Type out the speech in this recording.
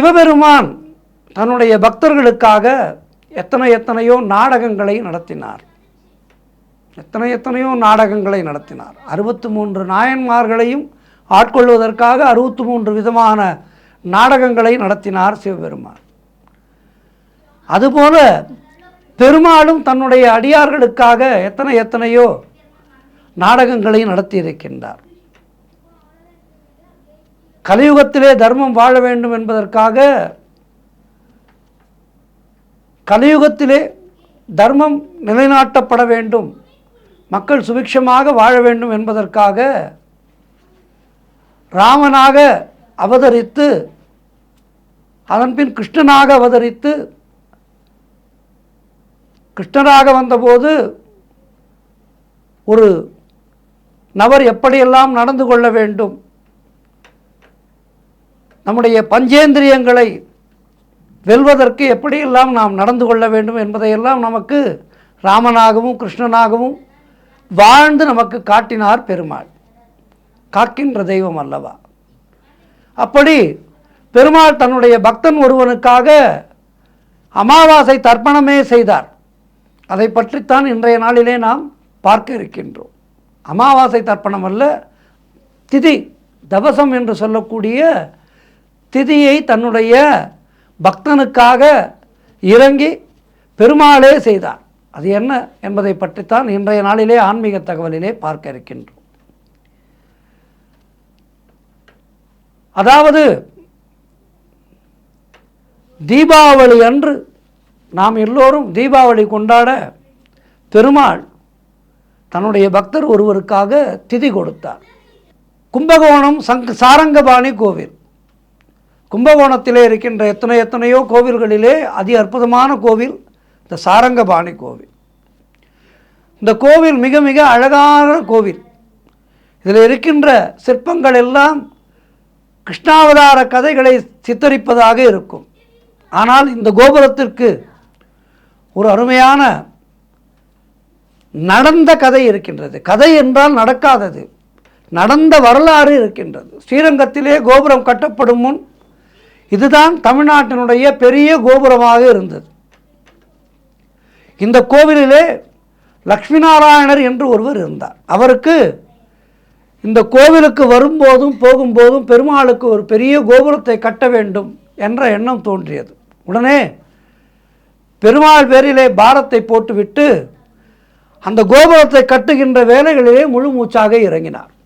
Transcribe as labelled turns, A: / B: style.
A: சிவபெருமான் தன்னுடைய பக்தர்களுக்காக எத்தனையோ நாடகங்களை நடத்தினார். எத்தனையோ நாடகங்களை நடத்தினார். 63 நாயன்மார்களையும் ஆட்கொள்வதற்காக 63 விதமான நாடகங்களை நடத்தினார் சிவபெருமான். அதுபோல பெருமாளும் தன்னுடைய அடியார்களுக்காக எத்தனையோ நாடகங்களை நடத்தியிருக்கின்றார். கலியுகத்திலே தர்மம் வாழ வேண்டும் என்பதற்காக, கலியுகத்திலே தர்மம் நிலைநாட்டப்பட வேண்டும், மக்கள் சுபிக்ஷமாக வாழ வேண்டும் என்பதற்காக ராமனாக அவதரித்து, அதன்பின் கிருஷ்ணனாக அவதரித்து, கிருஷ்ணராக வந்தபோது ஒரு நபர் எப்படியெல்லாம் நடந்து கொள்ள வேண்டும், நம்முடைய பஞ்சேந்திரியங்களை வெல்வதற்கு எப்படியெல்லாம் நாம் நடந்து கொள்ள வேண்டும் என்பதையெல்லாம் நமக்கு ராமனாகவும் கிருஷ்ணனாகவும் வாழ்ந்து நமக்கு காட்டினார் பெருமாள். காக்கின்ற தெய்வம் அல்லவா? அப்படி பெருமாள் தன்னுடைய பக்தன் ஒருவனுக்காக அமாவாசை தர்ப்பணமே செய்தார். அதை பற்றித்தான் இன்றைய நாளிலே நாம் பார்க்க இருக்கின்றோம். அமாவாசை தர்ப்பணம் அல்ல, திதி தவசம் என்று சொல்லக்கூடிய திதியை தன்னுடைய பக்தனுக்காக இறங்கி பெருமாளே செய்தார். அது என்ன என்பதை பற்றித்தான் இன்றைய நாளிலே ஆன்மீக தகவலிலே பார்க்க இருக்கின்றோம். அதாவது தீபாவளி அன்று நாம் எல்லோரும் தீபாவளி கொண்டாட பெருமாள் தன்னுடைய பக்தர் ஒருவருக்காக திதி கொடுத்தார். கும்பகோணம் சாரங்கபாணி கோவில். கும்பகோணத்திலே இருக்கின்ற எத்தனையோ கோவில்களிலே அதி அற்புதமான கோவில் இந்த சாரங்கபாணி கோவில். இந்த கோவில் மிக மிக அழகான கோவில். இதில் இருக்கின்ற சிற்பங்கள் எல்லாம் கிருஷ்ணாவதார கதைகளை சித்தரிப்பதாக இருக்கும். ஆனால் இந்த கோபுரத்திற்கு ஒரு அருமையான நடந்த கதை இருக்கின்றது. கதை என்றால் நடக்காதது, நடந்த வரலாறு இருக்கின்றது. ஸ்ரீரங்கத்திலே கோபுரம் கட்டப்படும் முன் இதுதான் தமிழ்நாட்டினுடைய பெரிய கோபுரமாக இருந்தது. இந்த கோவிலிலே லக்ஷ்மி நாராயணர் என்று ஒருவர் இருந்தார். அவருக்கு இந்த கோவிலுக்கு வரும்போதும் போகும்போதும் பெருமாளுக்கு ஒரு பெரிய கோபுரத்தை கட்ட வேண்டும் என்ற எண்ணம் தோன்றியது. உடனே பெருமாள் பேரிலே பாரத்தை போட்டுவிட்டு அந்த கோபுரத்தை கட்டுகின்ற வேலைகளிலே முழு மூச்சாக இறங்கினார்.